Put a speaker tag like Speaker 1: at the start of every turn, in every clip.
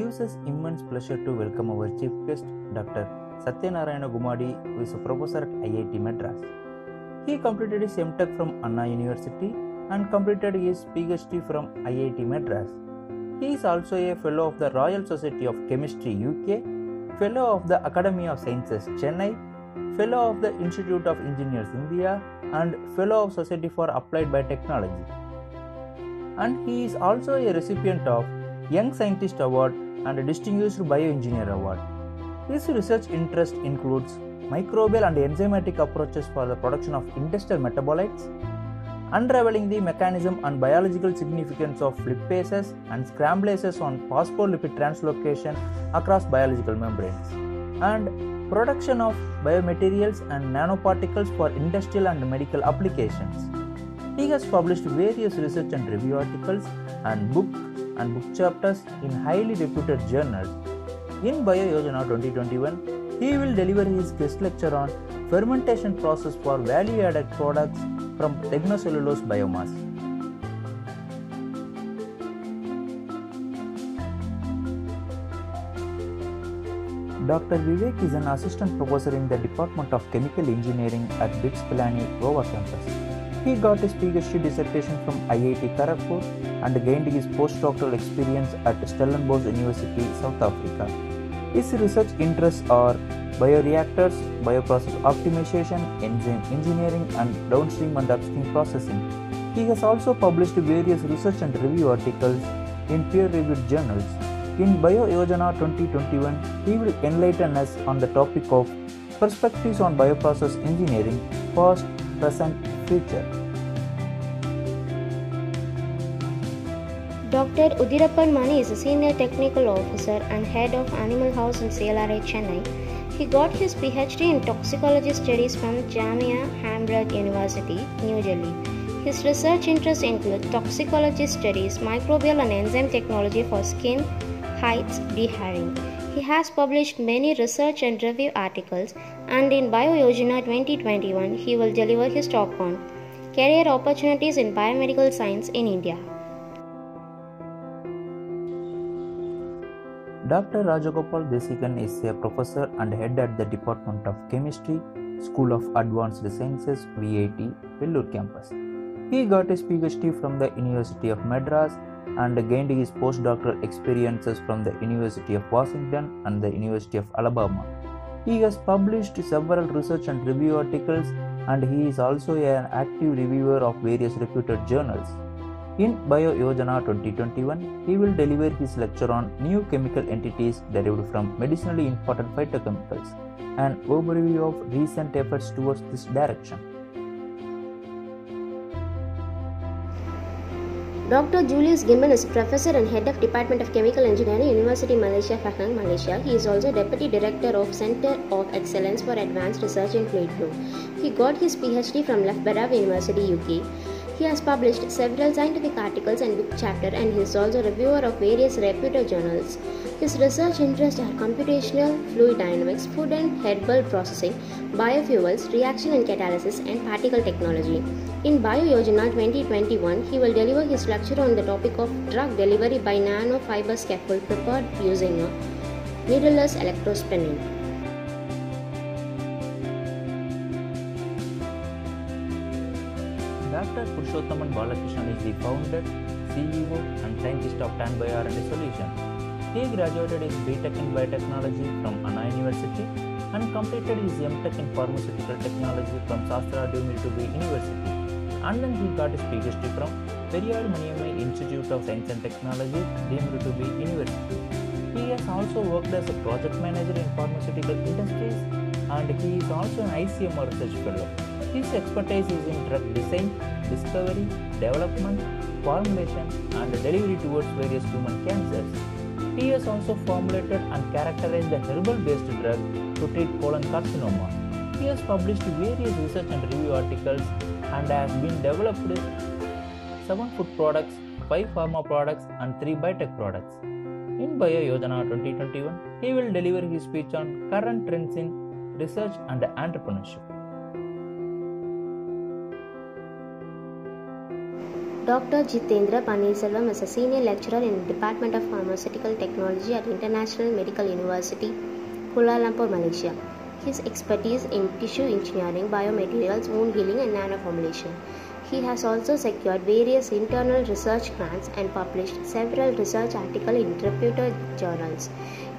Speaker 1: gives us immense pleasure to welcome our chief guest, Dr. Satyanarayana Gumadi, who is a professor at IIT Madras. He completed his MTech from Anna University and completed his PhD from IIT Madras. He is also a Fellow of the Royal Society of Chemistry UK, Fellow of the Academy of Sciences Chennai, Fellow of the Institute of Engineers India, and Fellow of Society for Applied Biotechnology. And he is also a recipient of Young Scientist Award and a Distinguished Bioengineer Award. His research interest includes microbial and enzymatic approaches for the production of industrial metabolites, unraveling the mechanism and biological significance of lipases and scramblases on phospholipid translocation across biological membranes, and production of biomaterials and nanoparticles for industrial and medical applications. He has published various research and review articles and book chapters in highly reputed journals. In BioYojana 2021, he will deliver his guest lecture on fermentation process for value-added products from lignocellulose biomass. Dr. Vivek is an assistant professor in the Department of Chemical Engineering at BITS Pilani, Goa campus. He got his PhD dissertation from IIT Kharagpur and gained his postdoctoral experience at Stellenbosch University, South Africa. His research interests are bioreactors, bioprocess optimization, enzyme engineering, and downstream and upstream processing. He has also published various research and review articles in peer-reviewed journals. In BioYojana 2021, he will enlighten us on the topic of perspectives on bioprocess engineering, past, present, future.
Speaker 2: Dr. Udirappan Mani is a Senior Technical Officer and Head of Animal House in CLRI, Chennai. He got his PhD in Toxicology Studies from Jamia Hamburg University, New Delhi. His research interests include toxicology studies, microbial and enzyme technology for skin, heights, deharing. He has published many research and review articles, and in BioYojana 2021, he will deliver his talk on career opportunities in biomedical science in India.
Speaker 1: Dr. Rajagopal Desikan is a professor and head at the Department of Chemistry, School of Advanced Sciences, VAT, Vellore campus. He got his PhD from the University of Madras and gained his postdoctoral experiences from the University of Washington and the University of Alabama. He has published several research and review articles, and he is also an active reviewer of various reputed journals. In BioYojana 2021, he will deliver his lecture on new chemical entities derived from medicinally important phytochemicals, an overview of recent efforts towards this direction.
Speaker 2: Dr. Julius Gimban is Professor and Head of Department of Chemical Engineering, University Malaysia, Pahang, Malaysia. He is also Deputy Director of Center of Excellence for Advanced Research in Fluid Flow. He got his PhD from Loughborough University, UK. He has published several scientific articles and book chapters, and he is also a reviewer of various reputed journals. His research interests are computational fluid dynamics, food and herbal processing, biofuels, reaction and catalysis, and particle technology. In BioYojana 2021, he will deliver his lecture on the topic of drug delivery by nanofiber scaffold prepared using a needleless electrospinning.
Speaker 1: Dr. Purushothaman Balakrishnan is the founder, CEO, and scientist of Tanbay R&D Solutions. He graduated his BTech in Biotechnology from Anna University and completed his MTech in Pharmaceutical Technology from Sastra Dumiltubi University. And then he got his PhD from Periyar Maniammai Institute of Science and Technology, Dumiltubi University. He has also worked as a project manager in pharmaceutical industries, and he is also an ICMR research fellow. His expertise is in drug design, discovery, development, formulation, and delivery towards various human cancers. He has also formulated and characterized the herbal-based drug to treat colon carcinoma. He has published various research and review articles and has been developed 7 food products, 5 pharma products, and 3 biotech products. In BioYojana 2021, he will deliver his speech on current trends in research and entrepreneurship.
Speaker 2: Dr. Jitendra Paneerselvam is a senior lecturer in the Department of Pharmaceutical Technology at International Medical University, Kuala Lumpur, Malaysia. His expertise in tissue engineering, biomaterials, wound healing and nanoformulation. He has also secured various internal research grants and published several research articles in reputed journals.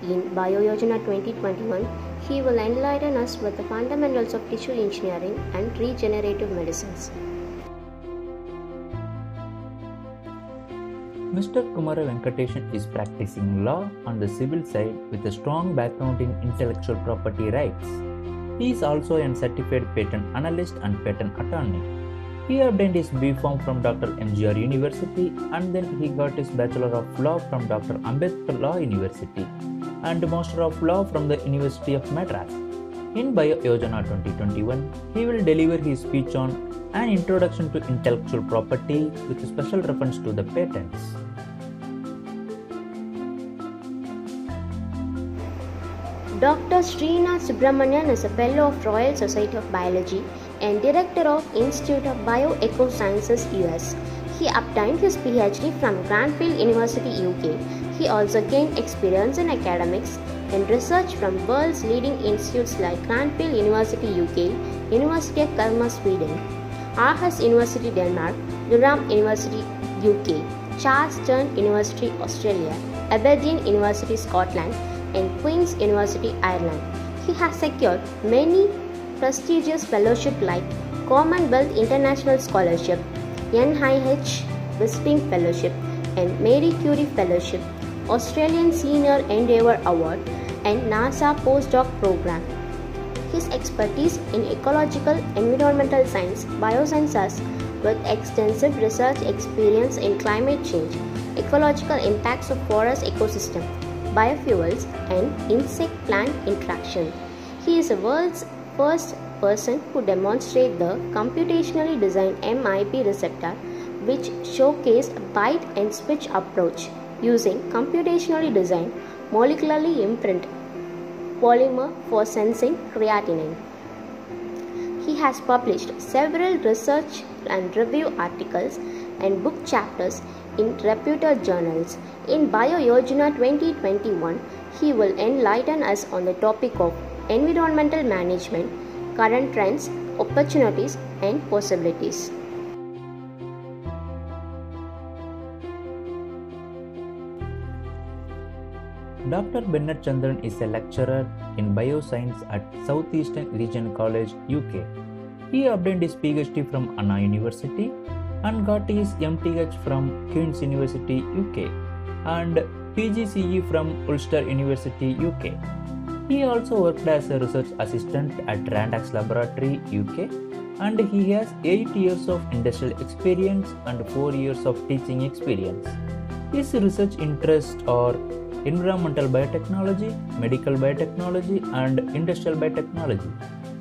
Speaker 2: In BioYojana 2021, he will enlighten us with the fundamentals of tissue engineering and regenerative medicines.
Speaker 1: Mr. Kumara Venkateshan is practicing law on the civil side with a strong background in intellectual property rights. He is also a certified patent analyst and patent attorney. He obtained his B.Pharm from Dr. MGR University and then he got his Bachelor of Law from Dr. Ambedkar Law University and Master of Law from the University of Madras. In BioYojana 2021, he will deliver his speech on an introduction to intellectual property with a special reference to the patents.
Speaker 2: Dr. Srinath Subramanian is a Fellow of Royal Society of Biology and Director of Institute of Bioecosciences, US. He obtained his PhD from Cranfield University, UK. He also gained experience in academics and research from world's leading institutes like Cranfield University, UK, University of Kalmar, Sweden, Aarhus University, Denmark, Durham University, UK, Charles Sturt University, Australia, Aberdeen University, Scotland, and Queen's University, Ireland. He has secured many prestigious fellowships like Commonwealth International Scholarship, NIH Visiting Fellowship, and Marie Curie Fellowship, Australian Senior Endeavour Award, and NASA Postdoc Program. His expertise in ecological, environmental science, biosciences, with extensive research experience in climate change, ecological impacts of forest ecosystem, biofuels, and insect-plant interaction. He is the world's first person who demonstrated the computationally designed MIP receptor, which showcased a bite and switch approach using computationally designed molecularly imprint polymer for sensing creatinine. He has published several research and review articles and book chapters in reputed journals. In BioYojana 2021, he will enlighten us on the topic of environmental management, current trends, opportunities, and possibilities.
Speaker 1: Dr. Bennett Chandran is a lecturer in bioscience at Southeastern Region College, UK. He obtained his PhD from Anna University and got his MTH from Queen's University, UK and PGCE from Ulster University, UK. He also worked as a research assistant at Randax Laboratory, UK, and he has 8 years of industrial experience and 4 years of teaching experience. His research interests are environmental biotechnology, medical biotechnology, and industrial biotechnology.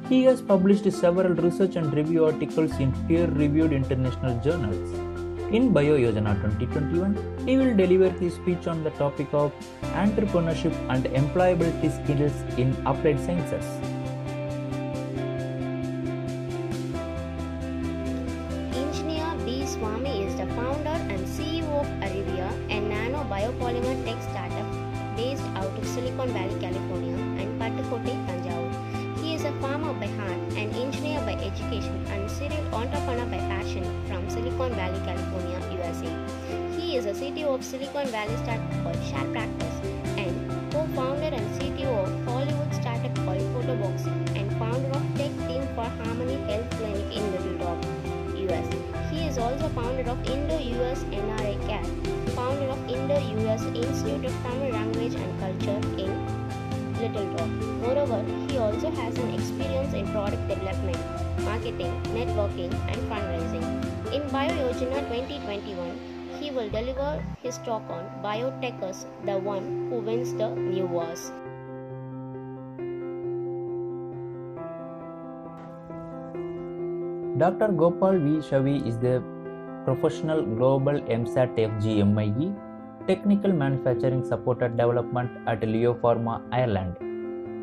Speaker 1: He has published several research and review articles in peer-reviewed international journals. In BioYojana 2021, he will deliver his speech on the topic of entrepreneurship and employability skills in applied sciences.
Speaker 2: Engineer B. Swami is the founder and CEO of Arivia, a nano-biopolymer tech startup based out of Silicon Valley, California and Patakote, Tanjavur. He is a farmer by heart, an engineer by education and serial entrepreneur by passion from Silicon Valley, California, USA. He is a CTO of Silicon Valley startup called SharePractice and co-founder and CTO of Hollywood startup called Photobox and founder of Tech Team for Harmony Health Clinic in Little Rock, US. He is also founder of Indo-US NRA CAT, founder of Indo-US Institute of Tamil Language and Culture in Little Rock. Moreover, he also has an experience in product development, marketing, networking, and fundraising. In BioYojana 2021, he will deliver his talk on Biotechers, the one who wins the new wars.
Speaker 1: Dr. Gopal V. Shavi is the professional global MSAT FGMIE Technical Manufacturing Supported Development at Leo Pharma, Ireland.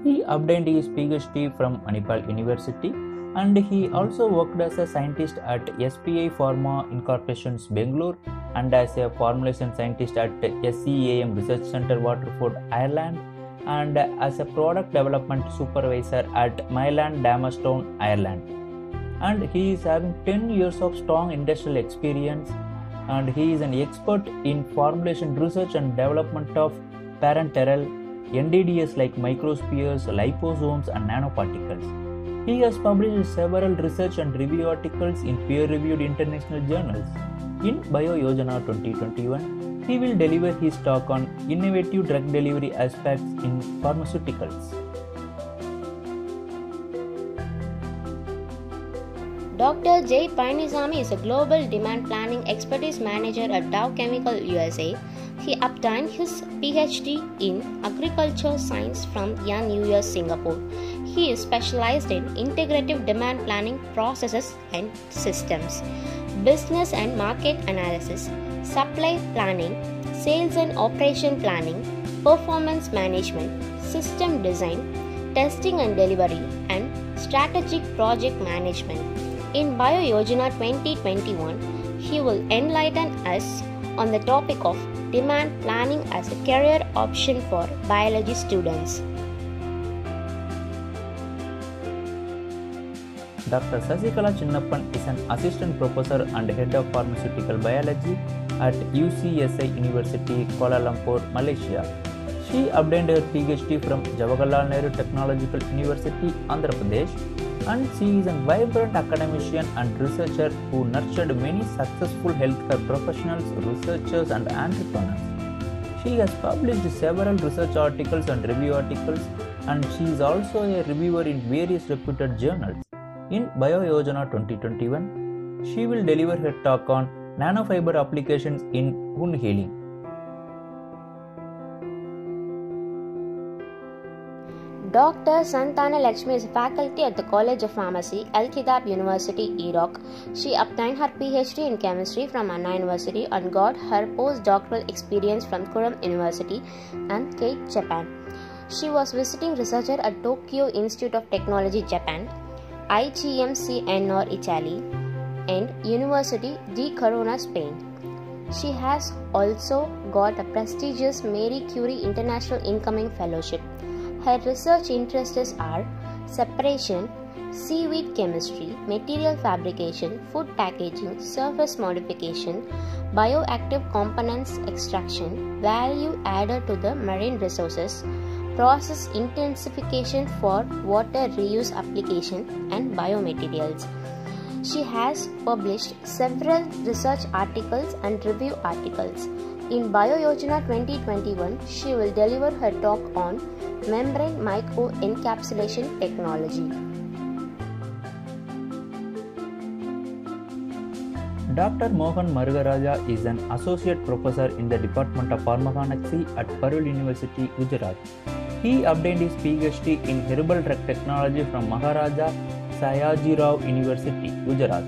Speaker 1: He obtained his PhD from Manipal University and he also worked as a scientist at SPI Pharma Incorporation's Bangalore and as a formulation scientist at SCAM Research Center, Waterford, Ireland, and as a product development supervisor at Mylan, Damastown, Ireland. And he is having 10 years of strong industrial experience, and he is an expert in formulation research and development of parenteral NDDs like microspheres, liposomes, and nanoparticles. He has published several research and review articles in peer-reviewed international journals. In BioYojana 2021, he will deliver his talk on innovative drug delivery aspects in pharmaceuticals.
Speaker 2: Dr. J. Panisamy is a global demand planning expertise manager at Dow Chemical USA. He obtained his PhD in agriculture science from UNUS Singapore. He is specialized in integrative demand planning processes and systems, business and market analysis, supply planning, sales and operation planning, performance management, system design, testing and delivery, and strategic project management. In BioYojana 2021, he will enlighten us on the topic of demand planning as a career option for biology students.
Speaker 1: Dr. Sasikala Chinnappan is an assistant professor and head of pharmaceutical biology at UCSI University, Kuala Lumpur, Malaysia. She obtained her PhD from Jawaharlal Nehru Technological University, Andhra Pradesh, and she is a vibrant academician and researcher who nurtured many successful healthcare professionals, researchers, and entrepreneurs. She has published several research articles and review articles, and she is also a reviewer in various reputed journals. In BioYojana 2021, she will deliver her talk on nanofiber applications in wound healing.
Speaker 2: Dr. Santana Lakshmi is a faculty at the College of Pharmacy, Al-Khidab University, Iraq. She obtained her PhD in chemistry from Anna University and got her postdoctoral experience from Kurum University and Keio, Japan. She was visiting researcher at Tokyo Institute of Technology, Japan, IGM-CNR, Italy, and University di Corona, Spain. She has also got a prestigious Marie Curie International Incoming Fellowship. Her research interests are separation, seaweed chemistry, material fabrication, food packaging, surface modification, bioactive components extraction, value added to the marine resources, process intensification for water reuse application, and biomaterials. She has published several research articles and review articles. In BioYojana 2021, she will deliver her talk on membrane microencapsulation technology.
Speaker 1: Dr. Mohan Marugaraja is an associate professor in the Department of Pharmacognosics at Parul University, Gujarat. He obtained his PhD in herbal drug technology from Maharaja Sayajirao University, Gujarat.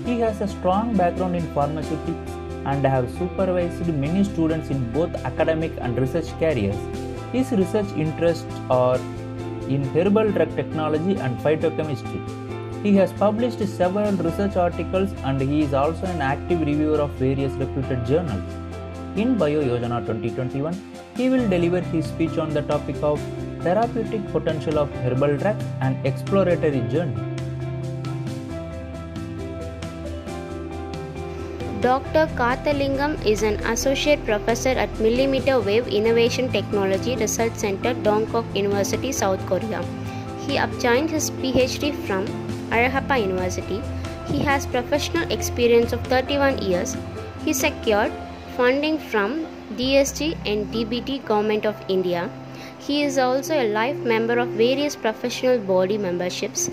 Speaker 1: He has a strong background in pharmaceutics and have supervised many students in both academic and research careers. His research interests are in herbal drug technology and phytochemistry. He has published several research articles and he is also an active reviewer of various reputed journals. In BioYojana 2021, he will deliver his speech on the topic of therapeutic potential of herbal drug and exploratory journey.
Speaker 2: Dr. Karthalingam is an associate professor at Millimeter Wave Innovation Technology Research Center, Dongkok University, South Korea. He obtained his PhD from Arahapa University. He has professional experience of 31 years. He secured funding from DSG and DBT Government of India. He is also a life member of various professional body memberships.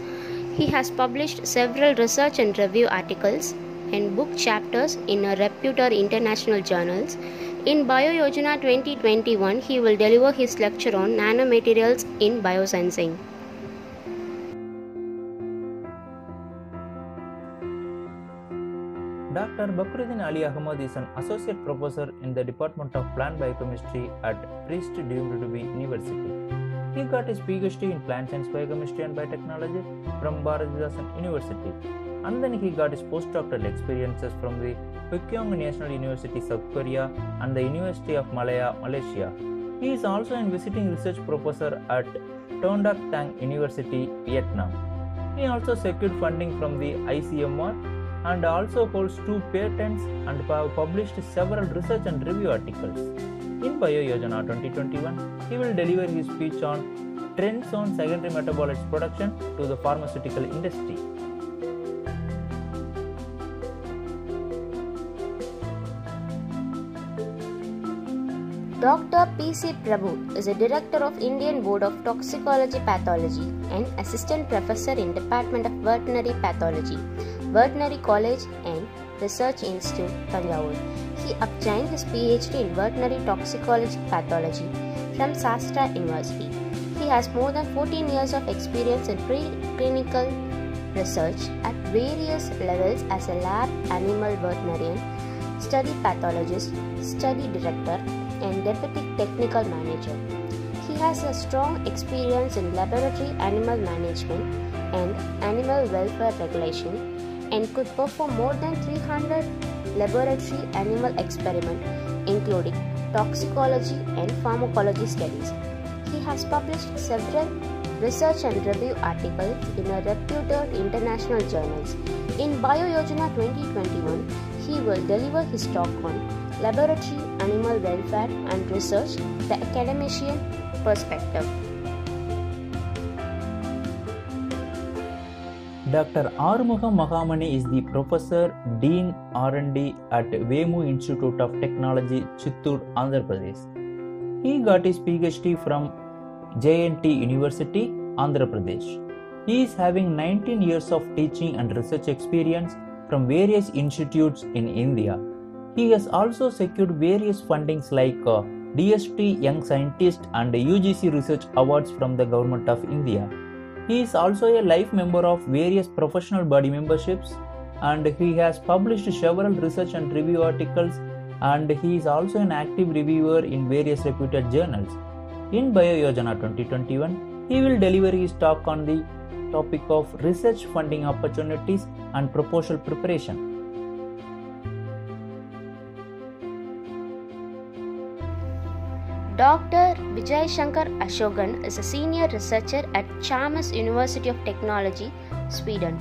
Speaker 2: He has published several research and review articles and book chapters in a reputed international journals. In BioYojana 2021, he will deliver his lecture on nanomaterials in biosensing.
Speaker 1: Dr. Bakruddin Ali Ahmad is an associate professor in the Department of Plant Biochemistry at Priest Deemed to be University. He got his PhD in plant science, biochemistry and biotechnology from Bharathidasan University. And then he got his postdoctoral experiences from the Pukyong National University, South Korea and the University of Malaya, Malaysia. He is also a visiting research professor at Ton Duc Thang University, Vietnam. He also secured funding from the ICMR and also holds 2 patents and have published several research and review articles. In Bio Yojana 2021, he will deliver his speech on trends on secondary metabolites production to the pharmaceutical industry.
Speaker 2: Dr. P.C. Prabhu is a director of Indian Board of Toxicology Pathology and assistant professor in Department of Veterinary Pathology, Veterinary College and Research Institute, Tanjavur. He obtained his PhD in Veterinary Toxicology Pathology from Sastra University. He has more than 14 years of experience in preclinical research at various levels as a lab animal veterinarian, study pathologist, study director, and deputy technical manager. He has a strong experience in laboratory animal management and animal welfare regulation and could perform more than 300 laboratory animal experiments, including toxicology and pharmacology studies. He has published several research and review articles in a reputed international journals. In Bio Yojana 2021, he will deliver his talk on laboratory animal welfare and research, the academician perspective.
Speaker 1: Dr. Arumugam Mahamani is the Professor, Dean R&D at Vemu Institute of Technology, Chittoor, Andhra Pradesh. He got his PhD from JNT University, Andhra Pradesh. He is having 19 years of teaching and research experience from various institutes in India. He has also secured various fundings like DST Young Scientist and UGC Research Awards from the Government of India. He is also a life member of various professional body memberships and he has published several research and review articles, and he is also an active reviewer in various reputed journals. In Bio Yojana 2021, he will deliver his talk on the topic of research funding opportunities and proposal preparation.
Speaker 2: Dr. Vijay Shankar Ashokan is a senior researcher at Chalmers University of Technology, Sweden.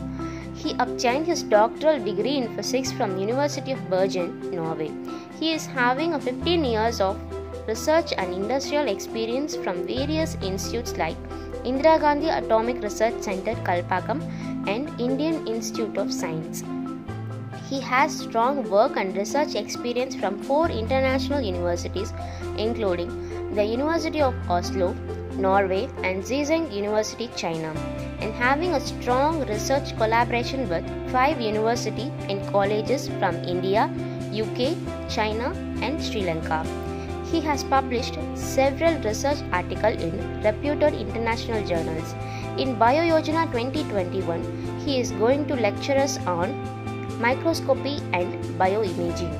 Speaker 2: He obtained his doctoral degree in physics from University of Bergen, Norway. He is having 15 years of research and industrial experience from various institutes like Indira Gandhi Atomic Research Center, Kalpakkam, and Indian Institute of Science. He has strong work and research experience from 4 international universities, including the University of Oslo, Norway, and Zhejiang University, China, and having a strong research collaboration with 5 universities and colleges from India, UK, China, and Sri Lanka. He has published several research articles in reputed international journals. In Bio Yojana 2021, he is going to lecture us on microscopy and bioimaging.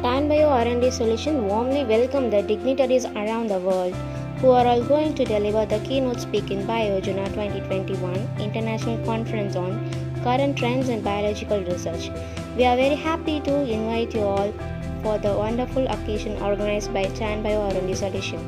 Speaker 2: TanBio R&D Solution warmly welcome the dignitaries around the world who are all going to deliver the keynote speak in Bio Yojana 2021 International Conference on Current Trends in Biological Research. We are very happy to invite you all for the wonderful occasion organized by TanBio R&D Solution.